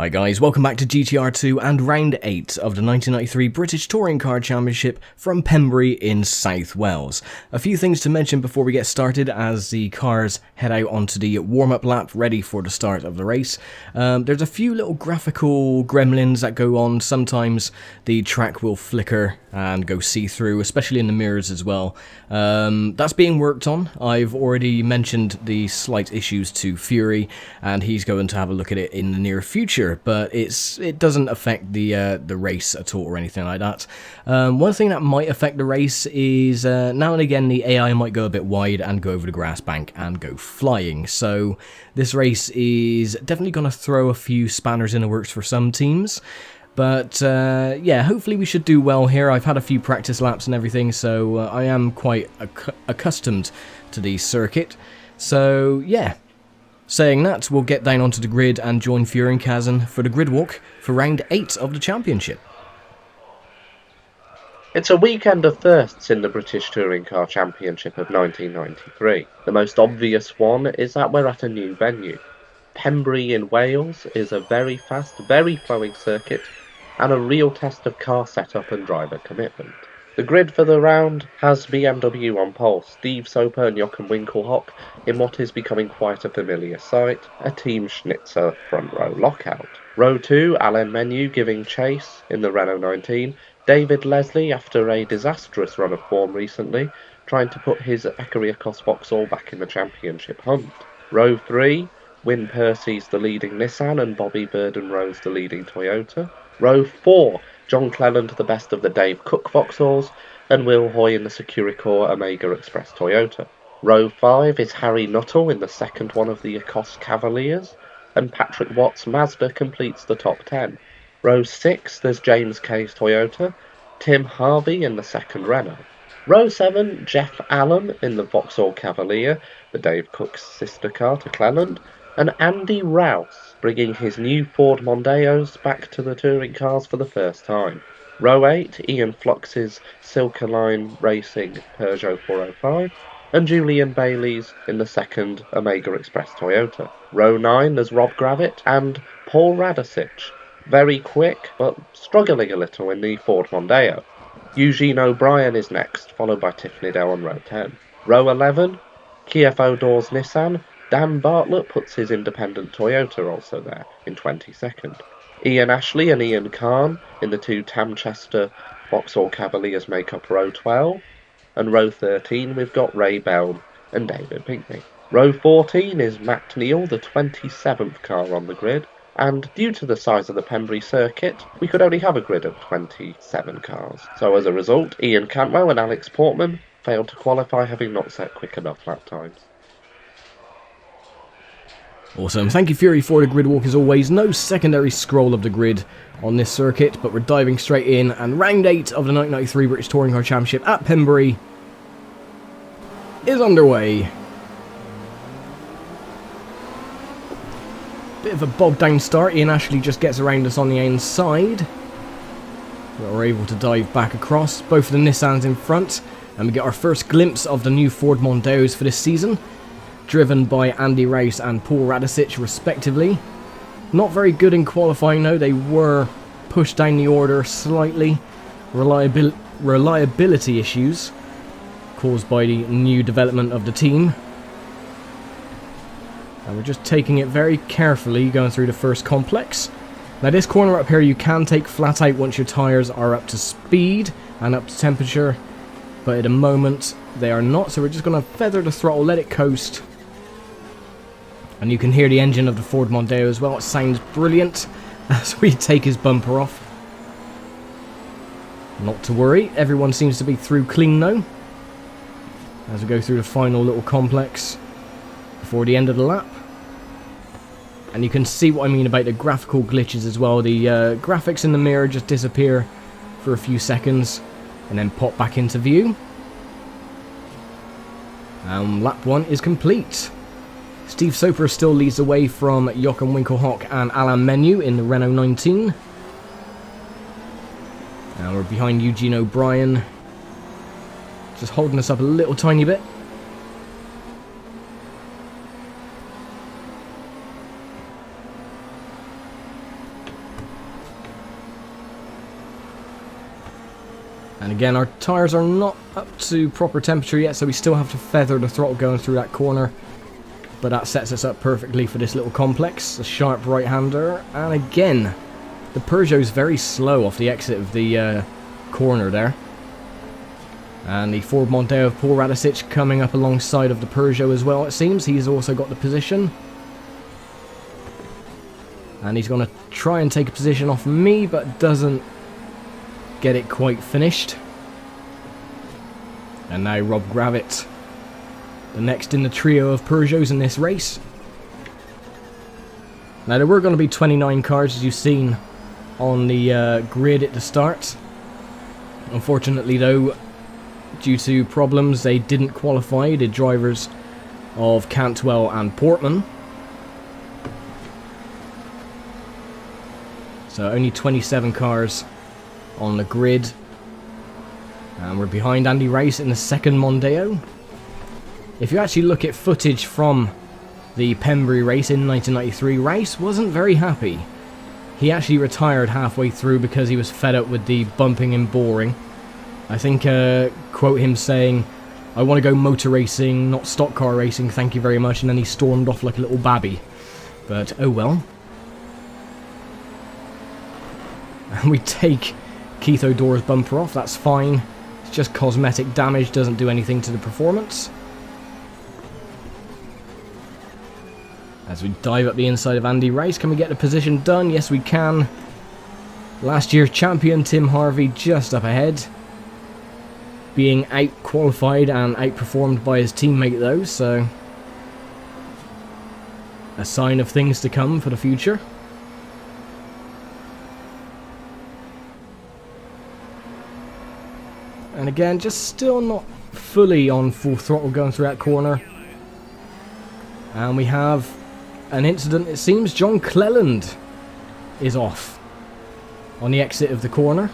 Hi guys, welcome back to GTR 2 and round 8 of the 1993 British Touring Car Championship from Pembrey in South Wales. A few things to mention before we get started as the cars head out onto the warm-up lap ready for the start of the race. There's a few little graphical gremlins that go on. Sometimes the track will flicker and go see-through, especially in the mirrors as well. That's being worked on. I've already mentioned the slight issues to Fury and he's going to have a look at it in the near future. But it doesn't affect the race at all or anything like that. One thing that might affect the race is now and again the AI might go a bit wide and go over the grass bank and go flying. So this race is definitely going to throw a few spanners in the works for some teams. But yeah, hopefully we should do well here. I've had a few practice laps and everything, so I am quite accustomed to the circuit. So yeah. Saying that, we'll get down onto the grid and join Fury and Kazan for the grid walk for round 8 of the championship. It's a weekend of firsts in the British Touring Car Championship of 1993. The most obvious one is that we're at a new venue. Pembrey in Wales is a very fast, very flowing circuit and a real test of car setup and driver commitment. The grid for the round has BMW on pole, Steve Soper and Jochen Winkelhock in what is becoming quite a familiar sight, a Team Schnitzer front row lockout. Row 2, Alain Menu giving chase in the Renault 19, David Leslie after a disastrous run of form recently, trying to put his Ecariakos Vauxhall back in the championship hunt. Row 3, Wyn Percy's the leading Nissan and Bobby Burden-Rose the leading Toyota. Row 4, John Cleland the best of the Dave Cook Vauxhalls, and Will Hoy in the Securicor Omega Express Toyota. Row 5 is Harry Nuttall in the second one of the Ecos Cavaliers, and Patrick Watt's Mazda completes the top 10. Row 6, there's James Kay's Toyota, Tim Harvey in the second Renault. Row 7, Jeff Allen in the Vauxhall Cavalier, the Dave Cook's sister car to Cleland, and Andy Rouse bringing his new Ford Mondeos back to the touring cars for the first time. Row 8, Ian Flux's Silkerline Racing Peugeot 405, and Julian Bailey's in the second Omega Express Toyota. Row 9, there's Rob Gravitt and Paul Radicic, very quick but struggling a little in the Ford Mondeo. Eugene O'Brien is next, followed by Tiffany Dell on row 10. Row 11, Kiev Doors Nissan. Dan Bartlett puts his independent Toyota also there in 22nd. Ian Ashley and Ian Kahn in the two Tamchester Vauxhall Cavaliers make up row 12. And row 13 we've got Ray Bell and David Pinkney. Row 14 is Matt Neal, the 27th car on the grid. And due to the size of the Pembrey circuit, we could only have a grid of 27 cars. So as a result, Ian Cantwell and Alex Portman failed to qualify, having not set quick enough lap times. Awesome, thank you Fury for the grid walk as always. No secondary scroll of the grid on this circuit, but we're diving straight in, and round 8 of the 1993 British Touring Car Championship at Pembrey is underway. Bit of a bogged down start. Ian Ashley just gets around us on the inside. We're able to dive back across, both of the Nissans in front, and we get our first glimpse of the new Ford Mondeos for this season, driven by Andy Rouse and Paul Radicic respectively. Not very good in qualifying though, they were pushed down the order slightly. Reliability issues caused by the new development of the team. And we're just taking it very carefully going through the first complex. Now this corner up here you can take flat out once your tyres are up to speed and up to temperature, but at the moment they are not, so we're just going to feather the throttle, let it coast. And you can hear the engine of the Ford Mondeo as well. It sounds brilliant as we take his bumper off. Not to worry, everyone seems to be through clean though, as we go through the final little complex before the end of the lap. And you can see what I mean about the graphical glitches as well. The graphics in the mirror just disappear for a few seconds and then pop back into view. Lap 1 is complete. Steve Soper still leads the way from Jochen Winkelhock and Alain Menu in the Renault 19. Now we're behind Eugene O'Brien, just holding us up a little tiny bit. And again, our tyres are not up to proper temperature yet, so we still have to feather the throttle going through that corner. But that sets us up perfectly for this little complex, a sharp right-hander. And again, the Peugeot's very slow off the exit of the corner there. And the Ford Mondeo of Paul Radicic coming up alongside of the Peugeot as well, it seems. He's also got the position. And he's going to try and take a position off me, but doesn't get it quite finished. And now Rob Gravett, the next in the trio of Peugeots in this race. Now there were going to be 29 cars, as you've seen on the grid at the start. Unfortunately though, due to problems, they didn't qualify, the drivers of Cantwell and Portman. So only 27 cars on the grid. And we're behind Andy Rice in the second Mondeo. If you actually look at footage from the Pembrey race in 1993, Rice wasn't very happy. He actually retired halfway through because he was fed up with the bumping and boring. I think, quote him saying, "I want to go motor racing, not stock car racing, thank you very much," and then he stormed off like a little babby. But, oh well. And we take Keith O'Dore's bumper off, that's fine. It's just cosmetic damage, doesn't do anything to the performance. As we dive up the inside of Andy Rice, can we get the position done? Yes, we can. Last year's champion Tim Harvey just up ahead. Being out-qualified and outperformed by his teammate though, so a sign of things to come for the future. And again, just still not fully on full throttle going through that corner. And we have an incident, it seems. John Cleland is off on the exit of the corner.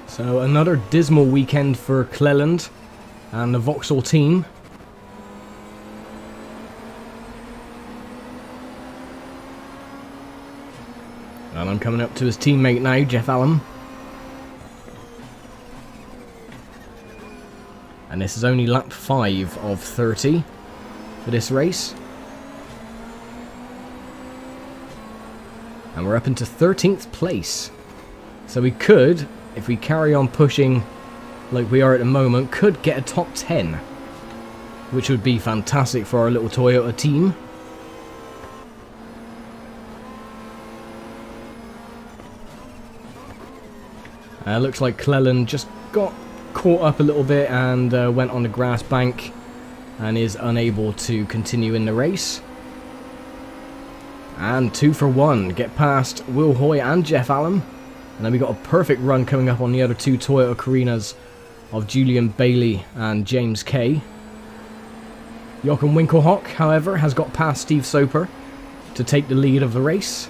So another dismal weekend for Cleland and the Vauxhall team. And I'm coming up to his teammate now, Jeff Allen. And this is only lap 5 of 30 for this race. And we're up into 13th place. So we could, if we carry on pushing like we are at the moment, could get a top 10. Which would be fantastic for our little Toyota team. Looks like Cleland just got caught up a little bit and went on the grass bank and is unable to continue in the race. And 2 for 1, get past Will Hoy and Jeff Allen. And then we got a perfect run coming up on the other 2 Toyota Carinas of Julian Bailey and James Kay. Jochen Winkelhock, however, has got past Steve Soper to take the lead of the race.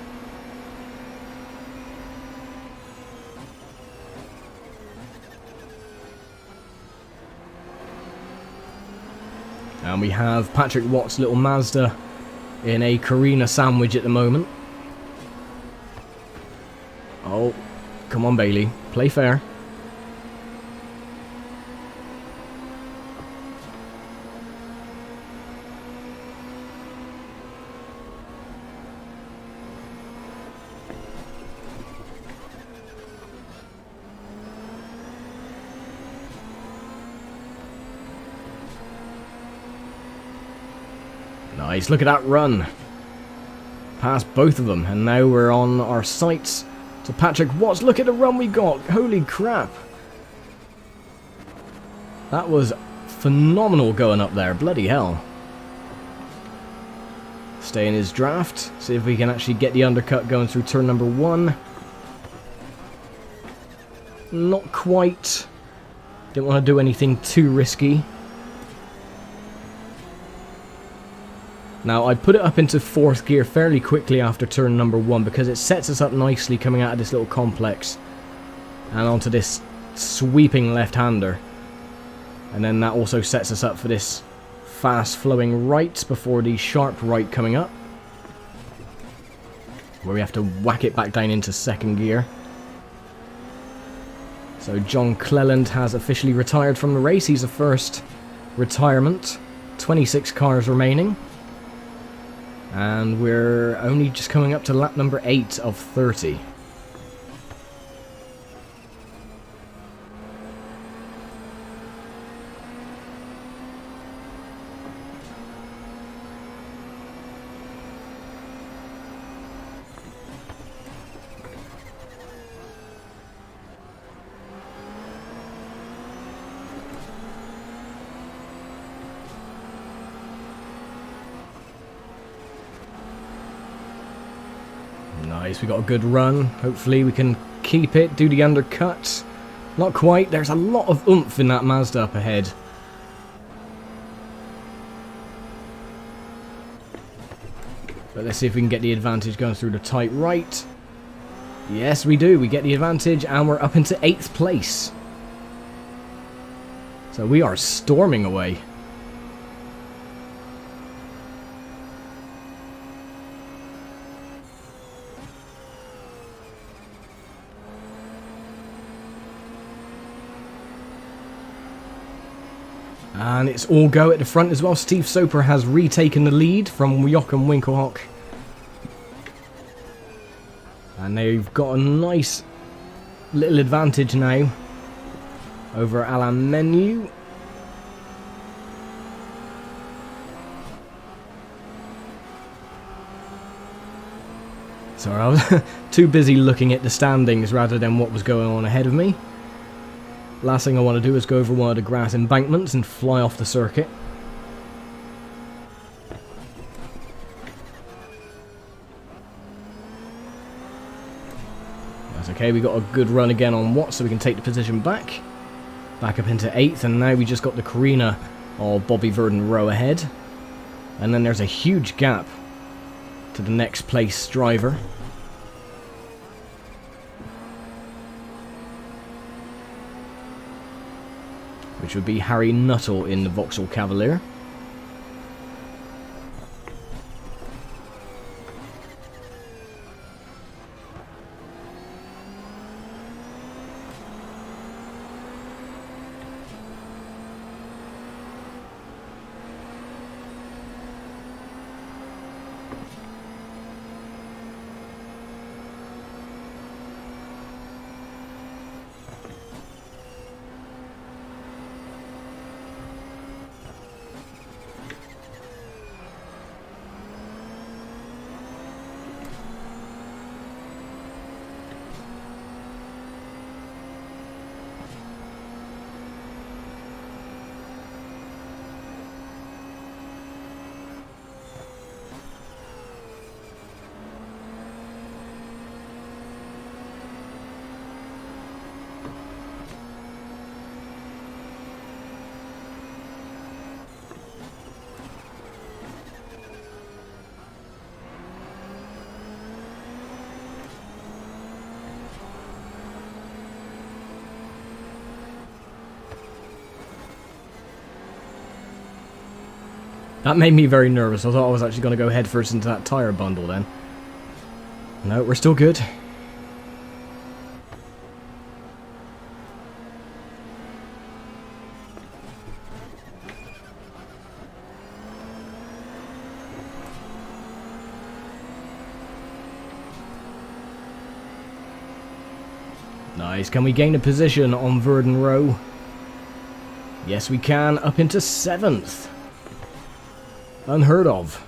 And we have Patrick Watt's little Mazda in a Carina sandwich at the moment. Oh, come on Bailey, play fair. Nice, look at that run. Past both of them, and now we're on our sights to Patrick Watts. Look at the run we got. Holy crap. That was phenomenal going up there. Bloody hell. Stay in his draft. See if we can actually get the undercut going through turn number 1. Not quite. Didn't want to do anything too risky. Now, I put it up into 4th gear fairly quickly after turn number 1 because it sets us up nicely coming out of this little complex and onto this sweeping left-hander. And then that also sets us up for this fast-flowing right before the sharp right coming up. where we have to whack it back down into second gear. So John Cleland has officially retired from the race. He's the first retirement. 26 cars remaining. And we're only just coming up to lap number 8 of 30. Nice, we got a good run. Hopefully we can keep it, do the undercut. Not quite, there's a lot of oomph in that Mazda up ahead. But let's see if we can get the advantage going through the tight right. Yes, we do. We get the advantage and we're up into 8th place. So we are storming away. And it's all go at the front as well. Steve Soper has retaken the lead from Joachim Winkelhock. And they've got a nice little advantage now over Alain Menu. Sorry, I was too busy looking at the standings rather than what was going on ahead of me. Last thing I want to do is go over one of the grass embankments and fly off the circuit. That's okay, we got a good run again on Watt, so we can take the position back. Back up into 8th, and now we just got the Carina of Bobby Verdon Rowe ahead. And then there's a huge gap to the next place driver. Which would be Harry Nuttall in the Vauxhall Cavalier. That made me very nervous. I thought I was actually going to go headfirst into that tyre bundle then. No, we're still good. Nice. Can we gain a position on Verdon Rowe? Yes, we can. Up into 7th. Unheard of.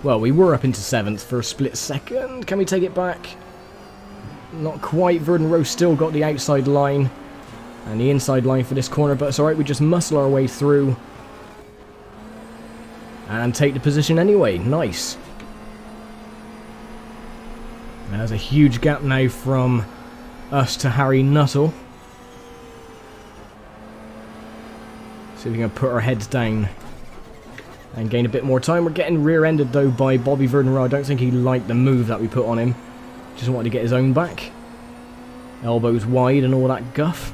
Well, we were up into 7th for a split second. Can we take it back? Not quite. Verdon Rowe still got the outside line and the inside line for this corner, but it's alright. We just muscle our way through and take the position anyway. Nice. There's a huge gap now from us to Harry Nuttall. See if we can put our heads down and gain a bit more time. We're getting rear-ended though by Bobby Verdon Rowe. I don't think he liked the move that we put on him. Just wanted to get his own back. elbows wide and all that guff.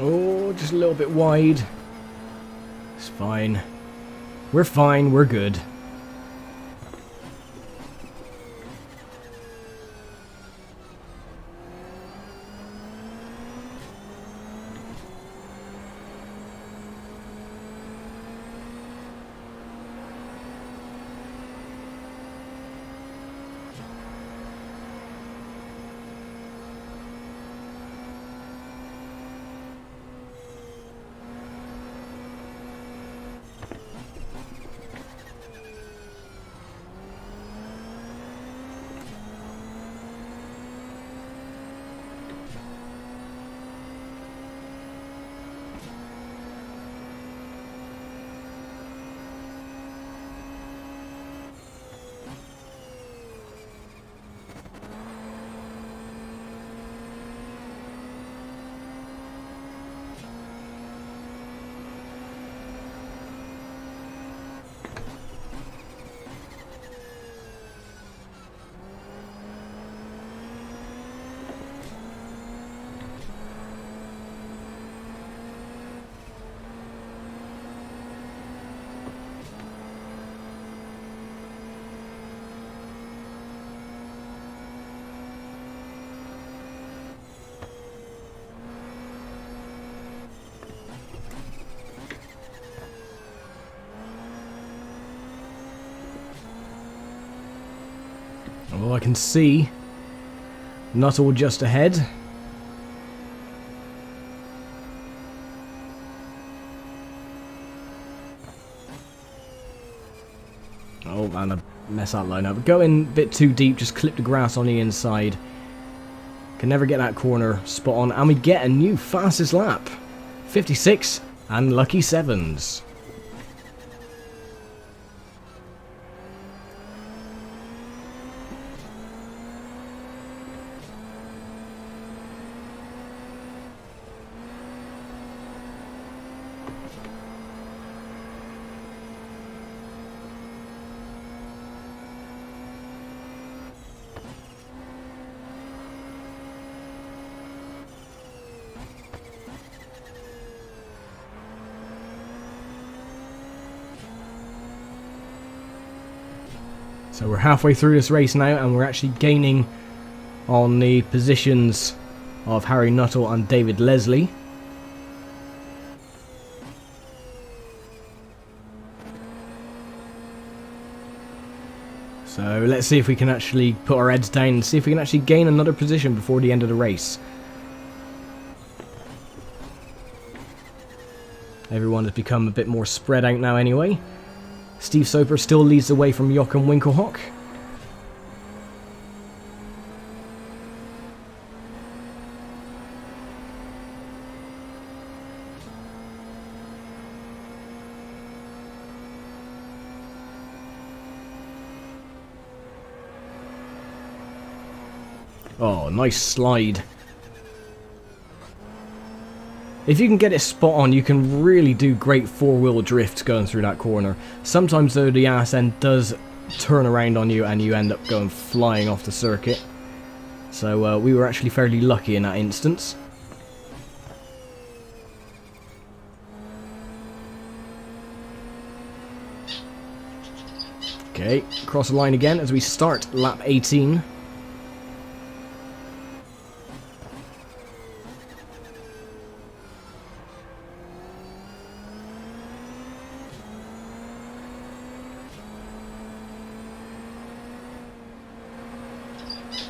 Oh, just a little bit wide. It's fine. We're fine, we're good. Well, I can see Nuttall just ahead. Oh man, I messed that line up. Going a bit too deep, just clip the grass on the inside. Can never get that corner spot on, and we get a new fastest lap. 56 and lucky sevens. So we're halfway through this race now, and we're actually gaining on the positions of Harry Nuttall and David Leslie. So let's see if we can actually put our heads down and see if we can actually gain another position before the end of the race. Everyone has become a bit more spread out now anyway. Steve Soper still leads the way from Joachim Winkelhock. Oh, nice slide. If you can get it spot on, you can really do great four-wheel drift going through that corner. Sometimes though, the ass end does turn around on you and you end up going flying off the circuit. So we were actually fairly lucky in that instance. Okay, cross the line again as we start lap 18.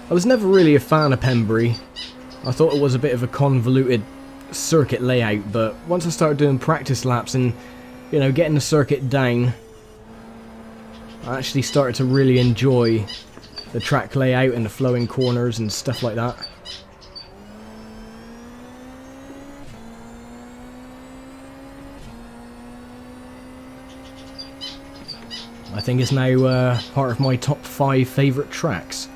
I was never really a fan of Pembrey. I thought it was a bit of a convoluted circuit layout, but once I started doing practice laps and, you know, getting the circuit down, I actually started to really enjoy the track layout and the flowing corners and stuff like that. I think it's now part of my top 5 favourite tracks.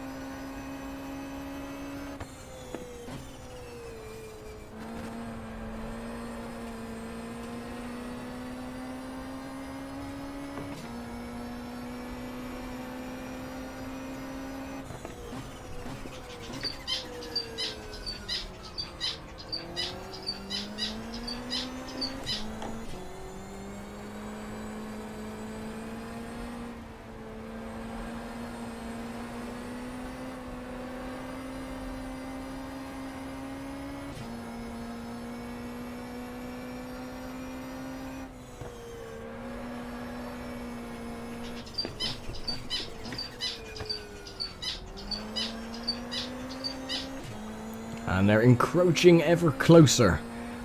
And they're encroaching ever closer.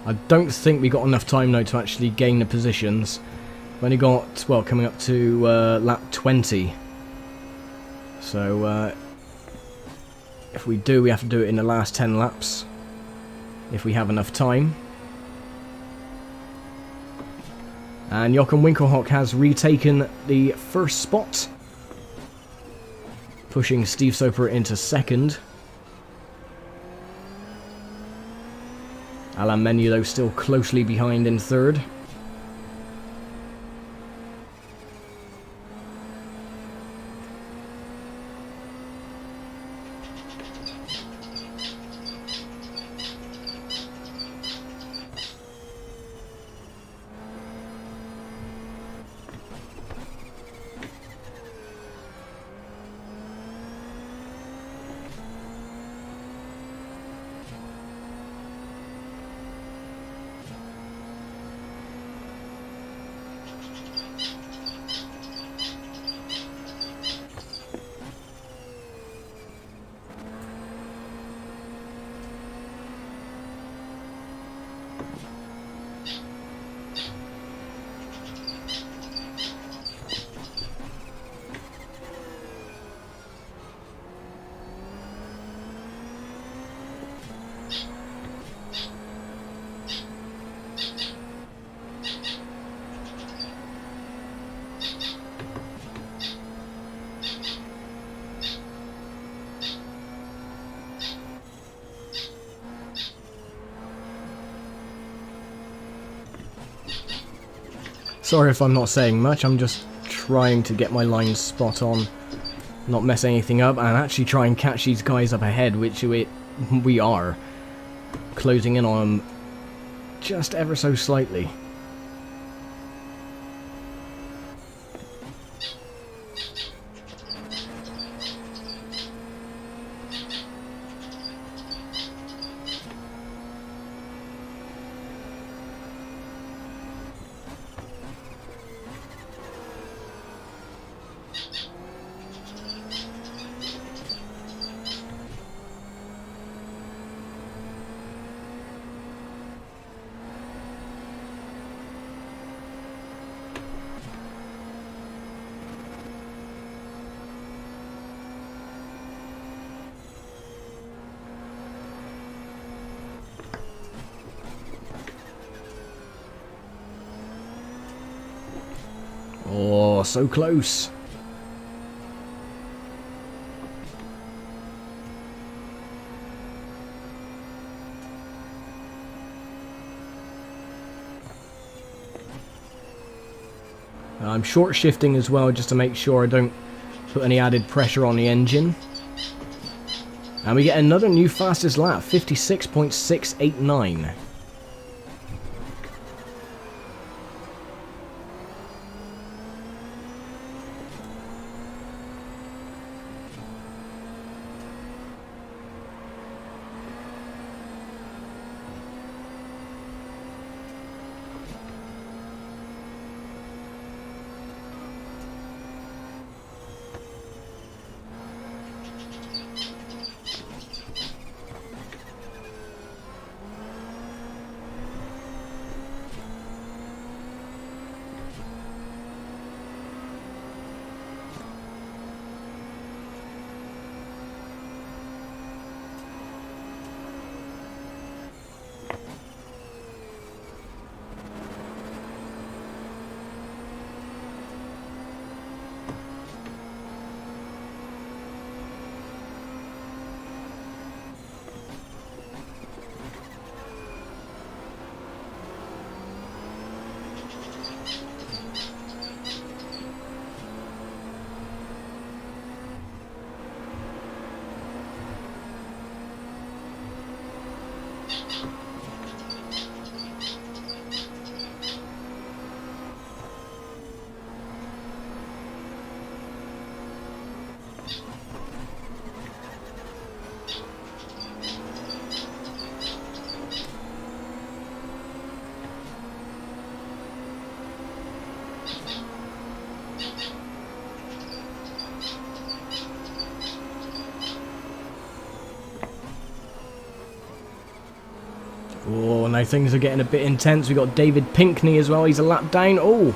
I don't think we got enough time now to actually gain the positions. We've only got, well, coming up to lap 20. So, if we do, we have to do it in the last 10 laps. If we have enough time. And Jochen Winkelhock has retaken the first spot, pushing Steve Soper into second. Alain Menu, though, still closely behind in third. Sorry if I'm not saying much, I'm just trying to get my lines spot on, not mess anything up, and actually try and catch these guys up ahead, which we are. Closing in on them just ever so slightly. Oh, so close. I'm short shifting as well, just to make sure I don't put any added pressure on the engine. And we get another new fastest lap, 56.689. Oh, now things are getting a bit intense. We got David Pinkney as well. He's a lap down. Oh,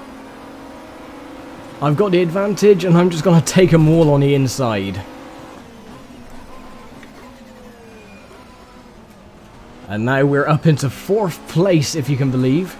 I've got the advantage, and I'm just going to take them all on the inside. And now we're up into 4th place, if you can believe.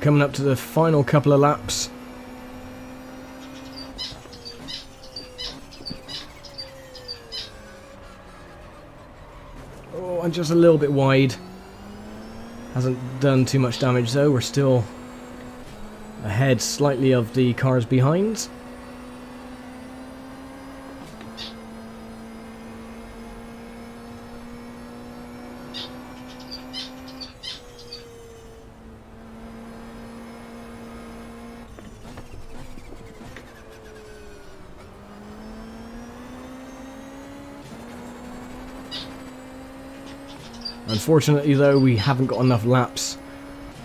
Coming up to the final couple of laps. Oh, I'm just a little bit wide. Hasn't done too much damage though. We're still ahead slightly of the cars behind. Unfortunately though, we haven't got enough laps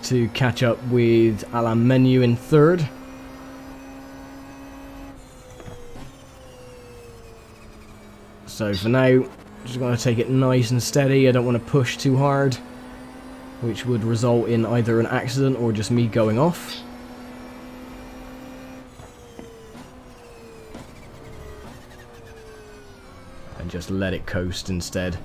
to catch up with Alain Menu in 3rd. So for now, just going to take it nice and steady. I don't want to push too hard, which would result in either an accident or just me going off. And just let it coast instead.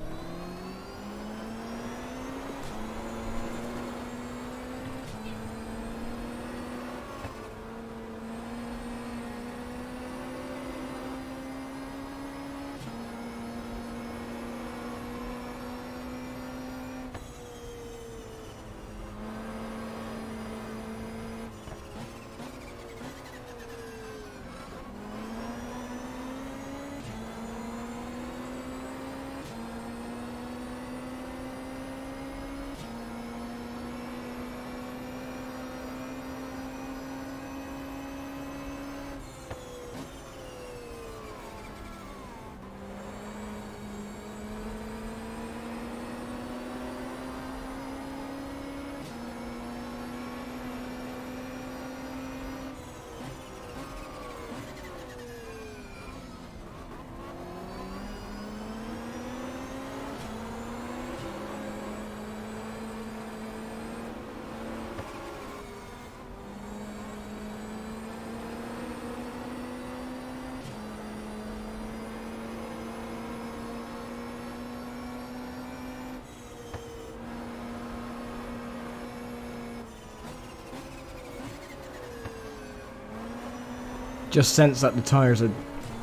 Just sense that the tyres are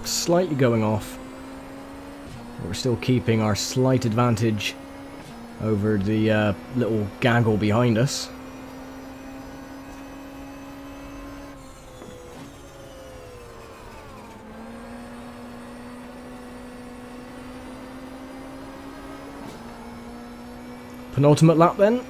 slightly going off. We're still keeping our slight advantage over the little gaggle behind us. Penultimate lap then.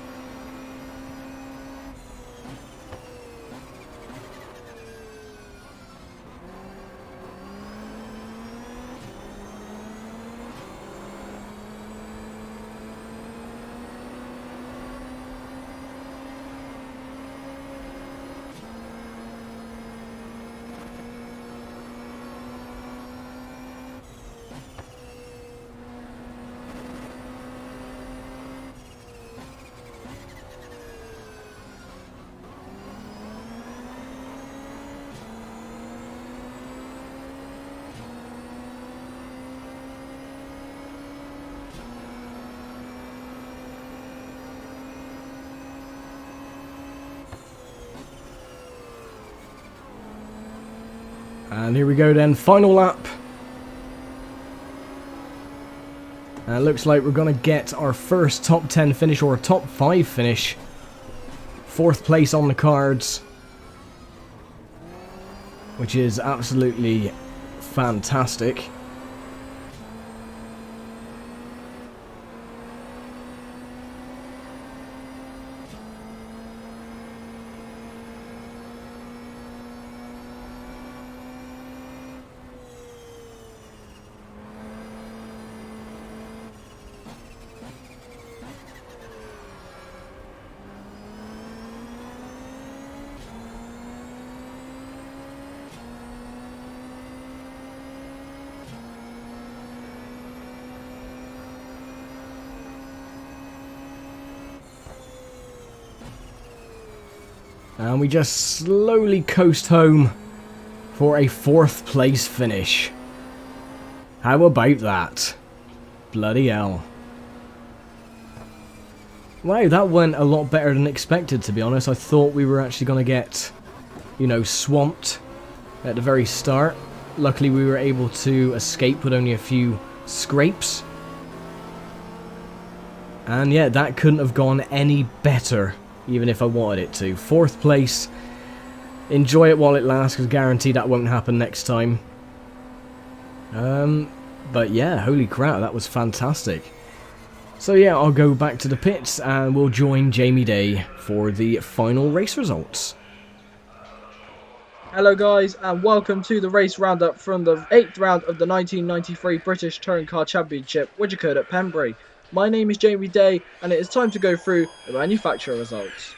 And here we go then, final lap. And it looks like we're going to get our first top 10 finish, or a top 5 finish. 4th place on the cards, which is absolutely fantastic. And we just slowly coast home for a 4th place finish. How about that? Bloody hell. Wow, that went a lot better than expected, to be honest. I thought we were actually going to get, you know, swamped at the very start. Luckily we were able to escape with only a few scrapes. And yeah, that couldn't have gone any better, even if I wanted it to. 4th place. Enjoy it while it lasts, because guaranteed that won't happen next time. But yeah, holy crap, that was fantastic. So yeah, I'll go back to the pits and we'll join Jamie Day for the final race results. Hello guys, and welcome to the race roundup from the 8th round of the 1993 British Touring Car Championship, which occurred at Pembrey. My name is Jamie Day, and it is time to go through the manufacturer results.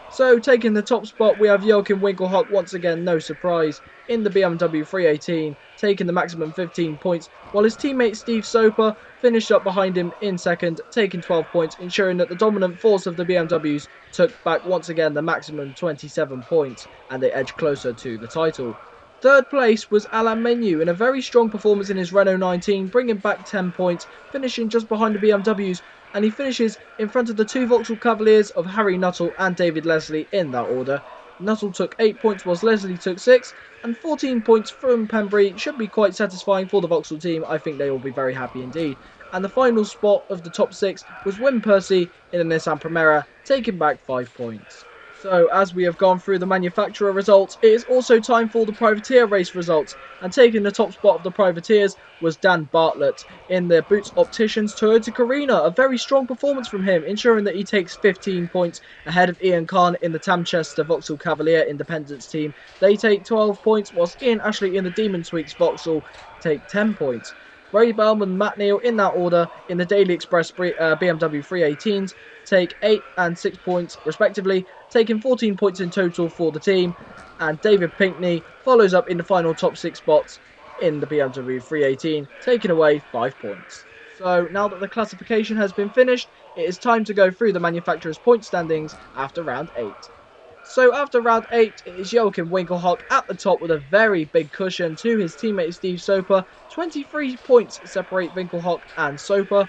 So, taking the top spot, we have Joachim Winkelhock, once again, no surprise, in the BMW 318, taking the maximum 15 points, while his teammate Steve Soper finished up behind him in second, taking 12 points, ensuring that the dominant force of the BMWs took back once again the maximum 27 points, and they edged closer to the title. 3rd place was Alain Menu in a very strong performance in his Renault 19, bringing back 10 points, finishing just behind the BMWs, and he finishes in front of the 2 Vauxhall Cavaliers of Harry Nuttall and David Leslie in that order. Nuttall took 8 points whilst Leslie took 6, and 14 points from Pembrey should be quite satisfying for the Vauxhall team. I think they will be very happy indeed. And the final spot of the top 6 was Wim Percy in the Nissan Primera, taking back 5 points. So, as we have gone through the manufacturer results, it is also time for the privateer race results, and taking the top spot of the privateers was Dan Bartlett in the Boots Opticians Toyota Carina. A very strong performance from him, ensuring that he takes 15 points ahead of Ian Khan in the Tamchester Vauxhall Cavalier Independence team. They take 12 points, whilst Ian Ashley in the Demon Tweaks Vauxhall take 10 points. Ray Bellman and Matt Neal in that order in the Daily Express BMW 318s take 8 and 6 points respectively, taking 14 points in total for the team, and David Pinkney follows up in the final top 6 spots in the BMW 318, taking away 5 points. So now that the classification has been finished, it is time to go through the manufacturer's point standings after round 8. So after round 8, it is Joachim Winkelhock at the top with a very big cushion to his teammate Steve Soper. 23 points separate Winkelhock and Soper.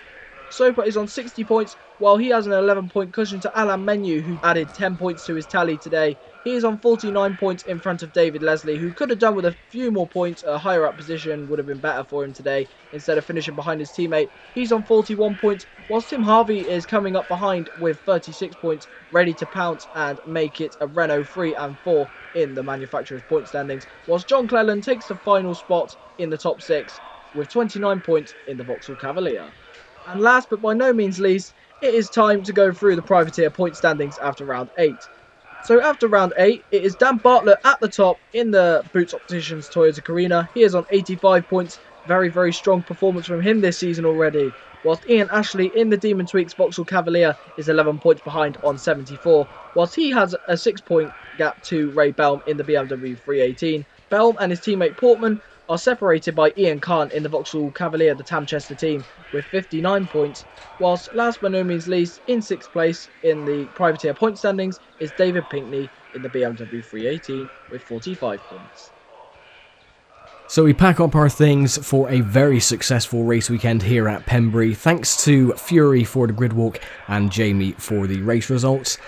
Soper is on 60 points, while he has an 11-point cushion to Alain Menu, who added 10 points to his tally today. He is on 49 points in front of David Leslie, who could have done with a few more points. A higher up position would have been better for him today, instead of finishing behind his teammate. He's on 41 points, whilst Tim Harvey is coming up behind with 36 points, ready to pounce and make it a Renault 3 and 4 in the manufacturer's point standings, whilst John Cleland takes the final spot in the top 6 with 29 points in the Vauxhall Cavalier. And last but by no means least, it is time to go through the privateer point standings after round 8. So after round 8, it is Dan Bartlett at the top in the Boots Opticians Toyota Carina. He is on 85 points. Very, very strong performance from him this season already. Whilst Ian Ashley in the Demon Tweaks Vauxhall Cavalier is 11 points behind on 74. Whilst he has a 6-point gap to Ray Belm in the BMW 318. Belm and his teammate Portman are separated by Ian Khan in the Vauxhall Cavalier, the Tamchester team, with 59 points, whilst last but no means least, in 6th place in the privateer point standings is David Pinkney in the BMW 318 with 45 points. So we pack up our things for a very successful race weekend here at Pembrey. Thanks to Fury for the grid walk and Jamie for the race results.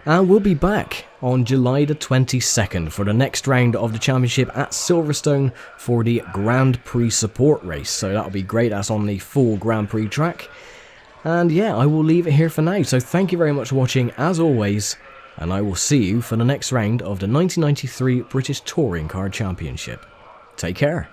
And we'll be back on July the 22nd for the next round of the championship at Silverstone for the Grand Prix support race. So that'll be great. That's on the full Grand Prix track. And yeah, I will leave it here for now. So thank you very much for watching as always. And I will see you for the next round of the 1993 British Touring Car Championship. Take care.